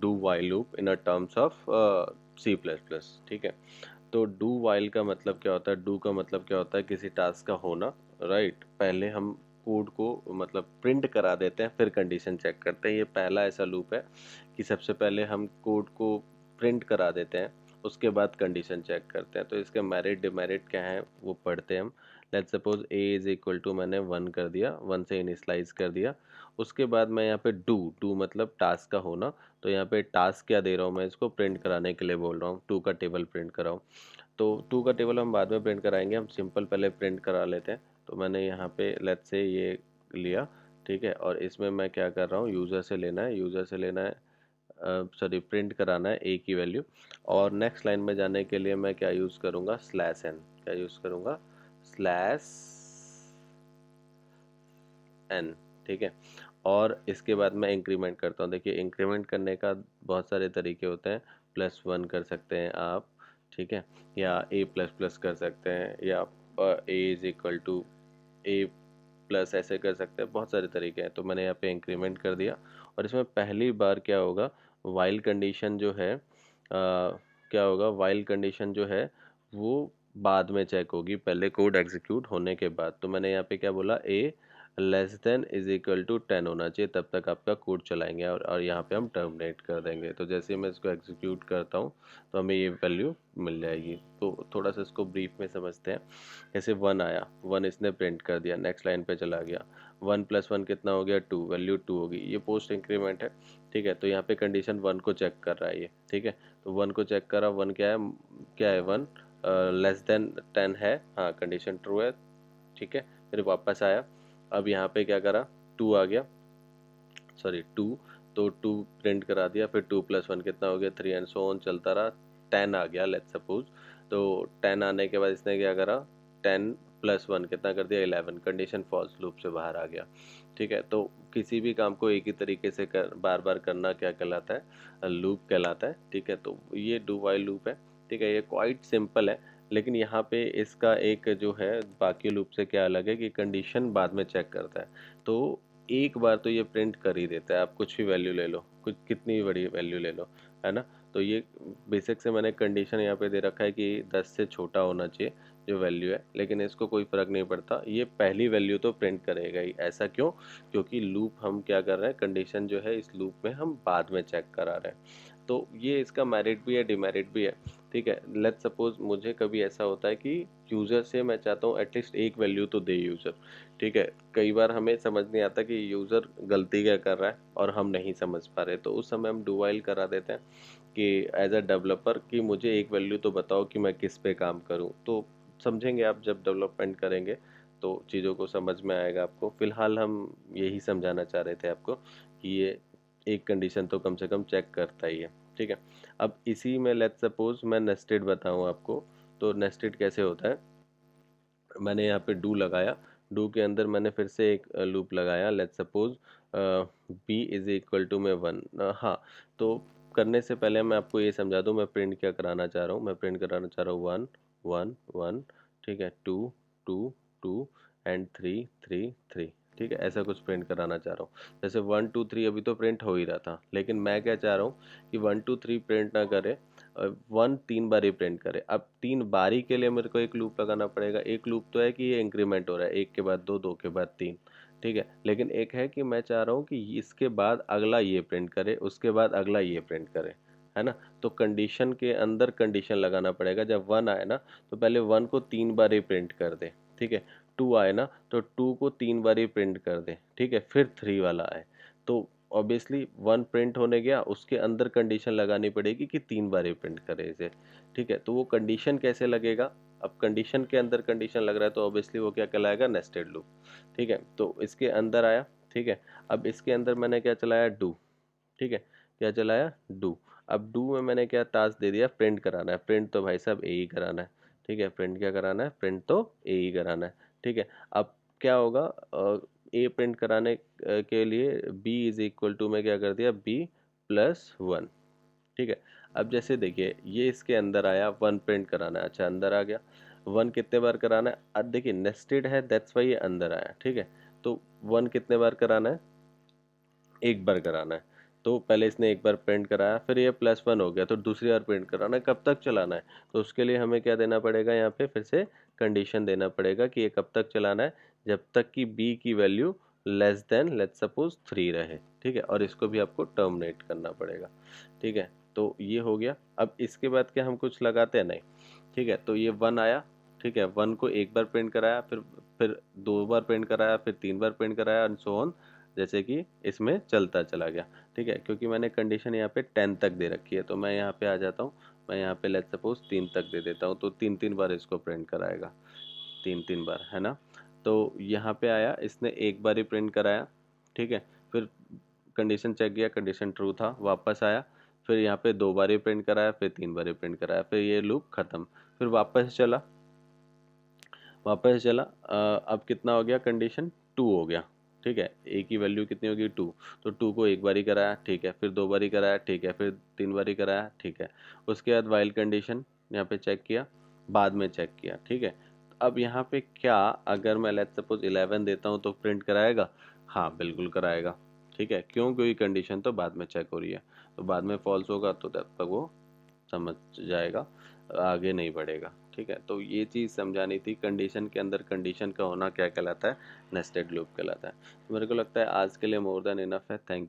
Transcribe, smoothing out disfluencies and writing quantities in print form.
Do while loop in a terms of C plus plus. ठीक है, तो do while का मतलब क्या होता है, डू का मतलब क्या होता है, किसी टास्क का होना, राइट। पहले हम कोड को मतलब प्रिंट करा देते हैं, फिर कंडीशन चेक करते हैं। ये पहला ऐसा लूप है कि सबसे पहले हम कोड को प्रिंट करा देते हैं, उसके बाद कंडीशन चेक करते हैं। तो इसके मेरिट डिमेरिट क्या है वो पढ़ते हैं हम। Let's suppose A is equal to मैंने 1 कर दिया, 1 से इनिशलाइज कर दिया। उसके बाद मैं यहाँ पे डू, डू मतलब टास्क का होना, तो यहाँ पे टास्क क्या दे रहा हूँ मैं, इसको प्रिंट कराने के लिए बोल रहा हूँ, टू का टेबल प्रिंट कराऊँ। तो टू का टेबल हम बाद में प्रिंट कराएंगे, हम सिंपल पहले प्रिंट करा लेते हैं। तो मैंने यहाँ पे लेट्स से ये लिया, ठीक है, और इसमें मैं क्या कर रहा हूँ, यूज़र से लेना है, यूज़र से लेना है, सॉरी प्रिंट कराना है ए की वैल्यू। और नेक्स्ट लाइन में जाने के लिए मैं क्या यूज़ करूँगा, स्लैश एन, क्या यूज़ करूँगा, स्लैश एन। ठीक है, और इसके बाद मैं इंक्रीमेंट करता हूँ। देखिए इंक्रीमेंट करने का बहुत सारे तरीके होते हैं, +1 कर सकते हैं आप, ठीक है, या ए प्लस प्लस कर सकते हैं, या A is equal to A plus ऐसे कर सकते हैं, बहुत सारे तरीके हैं। तो मैंने यहाँ पे इंक्रीमेंट कर दिया, और इसमें पहली बार क्या होगा, वाइल कंडीशन जो है क्या होगा, वाइल कंडीशन जो है वो बाद में चेक होगी, पहले कोड एग्जीक्यूट होने के बाद। तो मैंने यहाँ पे क्या बोला, A less than is equal to 10 होना चाहिए, तब तक आपका कोड चलाएंगे, और यहाँ पे हम टर्मिनेट कर देंगे। तो जैसे मैं इसको एग्जीक्यूट करता हूँ तो हमें ये वैल्यू मिल जाएगी। तो थोड़ा सा इसको ब्रीफ में समझते हैं। जैसे 1 आया, 1 इसने प्रिंट कर दिया, नेक्स्ट लाइन पे चला गया, 1 + 1 कितना हो गया, 2, वैल्यू 2 होगी, ये पोस्ट इंक्रीमेंट है। ठीक है, तो यहाँ पे कंडीशन 1 को चेक कर रहा है ये, ठीक है, तो 1 को चेक करा, 1 क्या है, क्या है 1 लेस देन 10 है, हाँ कंडीशन ट्रू है, ठीक है, फिर वापस आया। अब यहाँ पे क्या करा, 2 आ गया, सॉरी 2, तो 2 प्रिंट करा दिया, फिर 2 + 1 कितना हो गया, 3 एंड सो ऑन चलता रहा। 10 आ गया लेट्स सपोज, तो 10 आने के बाद इसने क्या करा, 10 + 1 कितना कर दिया, 11, कंडीशन फॉल्स, लूप से बाहर आ गया। ठीक है, तो किसी भी काम को एक ही तरीके से बार बार करना क्या कहलाता है, लूप कहलाता है। ठीक है, तो ये डू वाइल लूप है। ठीक है, ये क्वाइट सिंपल है, लेकिन यहाँ पे इसका एक जो है बाकी लूप से क्या अलग है कि कंडीशन बाद में चेक करता है। तो एक बार तो ये प्रिंट कर ही देता है, आप कुछ भी वैल्यू ले लो, कुछ कितनी भी बड़ी वैल्यू ले लो, है ना। तो ये बेसिक से मैंने कंडीशन यहाँ पे दे रखा है कि 10 से छोटा होना चाहिए जो वैल्यू है, लेकिन इसको कोई फ़र्क नहीं पड़ता, ये पहली वैल्यू तो प्रिंट करेगा ही। ऐसा क्यों, क्योंकि लूप हम क्या कर रहे हैं, कंडीशन जो है इस लूप में हम बाद में चेक करा रहे हैं। तो ये इसका मेरिट भी है, डिमेरिट भी है। ठीक है, लेट्स सपोज मुझे कभी ऐसा होता है कि यूज़र से मैं चाहता हूँ एटलीस्ट एक वैल्यू तो दे यूज़र। ठीक है, कई बार हमें समझ नहीं आता कि यूज़र गलती क्या कर रहा है और हम नहीं समझ पा रहे, तो उस समय हम डू वाइल करा देते हैं कि एज अ डेवलपर कि मुझे एक वैल्यू तो बताओ कि मैं किस पे काम करूं। तो समझेंगे आप जब डेवलपमेंट करेंगे तो चीज़ों को समझ में आएगा आपको। फिलहाल हम यही समझाना चाह रहे थे आपको कि ये एक कंडीशन तो कम से कम चेक करता ही है। ठीक है, अब इसी में लेट्स सपोज मैं नेस्टेड बताऊं आपको, तो नेस्टेड कैसे होता है, मैंने यहाँ पे डू लगाया, डू के अंदर मैंने फिर से एक लूप लगाया, let's suppose B is equal to में 1। हाँ, तो करने से पहले मैं आपको ये समझा दूँ मैं प्रिंट क्या कराना चाह रहा हूँ। मैं प्रिंट कराना चाह रहा हूँ 1 1 1, ठीक है, 2 2 2 एंड 3 3 3। ठीक है, ऐसा कुछ प्रिंट कराना चाह रहा हूँ। जैसे 1 2 3 अभी तो प्रिंट हो ही रहा था, लेकिन मैं क्या चाह रहा हूँ कि 1 2 3 प्रिंट ना करे, 1 3 बारी प्रिंट करे। अब 3 बारी के लिए मेरे को एक लूप लगाना पड़ेगा। एक लूप तो है कि ये इंक्रीमेंट हो रहा है, 1 के बाद 2 2 के बाद 3, ठीक है, लेकिन एक है कि मैं चाह रहा हूँ कि इसके बाद अगला ये प्रिंट करे, उसके बाद अगला ये प्रिंट करे, है ना। तो कंडीशन के अंदर कंडीशन लगाना पड़ेगा। जब 1 आए ना तो पहले 1 को 3 बारी प्रिंट कर दे, ठीक है, 2 आए ना तो 2 को 3 बारी प्रिंट कर दे, ठीक है, फिर 3 वाला आए। तो ऑब्वियसली 1 प्रिंट होने गया, उसके अंदर कंडीशन लगानी पड़ेगी कि 3 बार प्रिंट करे इसे। ठीक है, तो वो कंडीशन कैसे लगेगा, अब कंडीशन के अंदर कंडीशन लग रहा है तो ऑब्वियसली वो क्या कहलाएगा, नेस्टेड लूप। ठीक है, तो इसके अंदर आया, ठीक है, अब इसके अंदर मैंने क्या चलाया, डू, ठीक है, क्या चलाया, डू। अब डू में मैंने क्या टास्क दे दिया, प्रिंट कराना है। प्रिंट तो भाई साहब ए ही कराना है, ठीक है, प्रिंट क्या कराना है, प्रिंट तो ए ही कराना है। ठीक है, अब क्या होगा, ए प्रिंट कराने के लिए बी इज इक्वल टू में क्या कर दिया, b + 1। ठीक है, अब जैसे देखिए ये इसके अंदर आया, 1 प्रिंट कराना है, अच्छा अंदर आ गया। 1 कितने बार कराना है, अब देखिए नेस्टेड है दैट्स वाई ये अंदर आया। ठीक है, तो 1 कितने बार कराना है, एक बार कराना है। तो पहले इसने एक बार प्रिंट कराया, फिर ये +1 हो गया, तो दूसरी बार प्रिंट कराना है, कब तक चलाना है? तो उसके लिए हमें क्या देना पड़ेगा, यहाँ पे फिर से कंडीशन देना पड़ेगा कि ये कब तक चलाना है, जब तक कि b की value less than let's suppose 3 रहे, ठीक है। और इसको भी आपको टर्मिनेट करना पड़ेगा, ठीक है। तो ये हो गया। अब इसके बाद क्या हम कुछ लगाते हैं? नहीं, ठीक है। तो ये 1 आया, ठीक है। 1 को एक बार प्रिंट कराया, फिर 2 बार प्रिंट कराया, फिर 3 बार प्रिंट कराया एंड सो ऑन, जैसे कि इसमें चलता चला गया, ठीक है। क्योंकि मैंने कंडीशन यहाँ पे 10 तक दे रखी है, तो मैं यहाँ पे आ जाता हूँ, मैं यहाँ पे लेट्स सपोज 3 तक दे देता हूँ, तो 3-3 बार इसको प्रिंट कराएगा, 3-3 बार, है ना। तो यहाँ पे आया, इसने एक बार ही प्रिंट कराया, ठीक है। फिर कंडीशन चेक किया, कंडीशन ट्रू था, वापस आया, फिर यहाँ पे 2 बार ही प्रिंट कराया, फिर 3 बार ही प्रिंट कराया, फिर ये लूप खत्म। फिर वापस चला, अब कितना हो गया, कंडीशन 2 हो गया, ठीक है। ए की वैल्यू कितनी होगी, 2। तो 2 को एक बार ही कराया, ठीक है, फिर 2 बार ही कराया, ठीक है, फिर 3 बार ही कराया, ठीक है। उसके बाद वाइल कंडीशन यहाँ पे चेक किया, बाद में चेक किया, ठीक है। अब यहाँ पे क्या, अगर मैं लेट्स सपोज 11 देता हूँ तो प्रिंट कराएगा? हाँ, बिल्कुल कराएगा, ठीक है। क्यों? क्योंकि कंडीशन तो बाद में चेक हो रही है, तो बाद में फॉल्स होगा तो तब तक वो समझ जाएगा, आगे नहीं बढ़ेगा, ठीक है। तो ये चीज़ समझानी थी, कंडीशन के अंदर कंडीशन का होना क्या कहलाता है, नेस्टेड लूप कहलाता है। तो मेरे को लगता है आज के लिए मोर देन इनफ है। Thank you.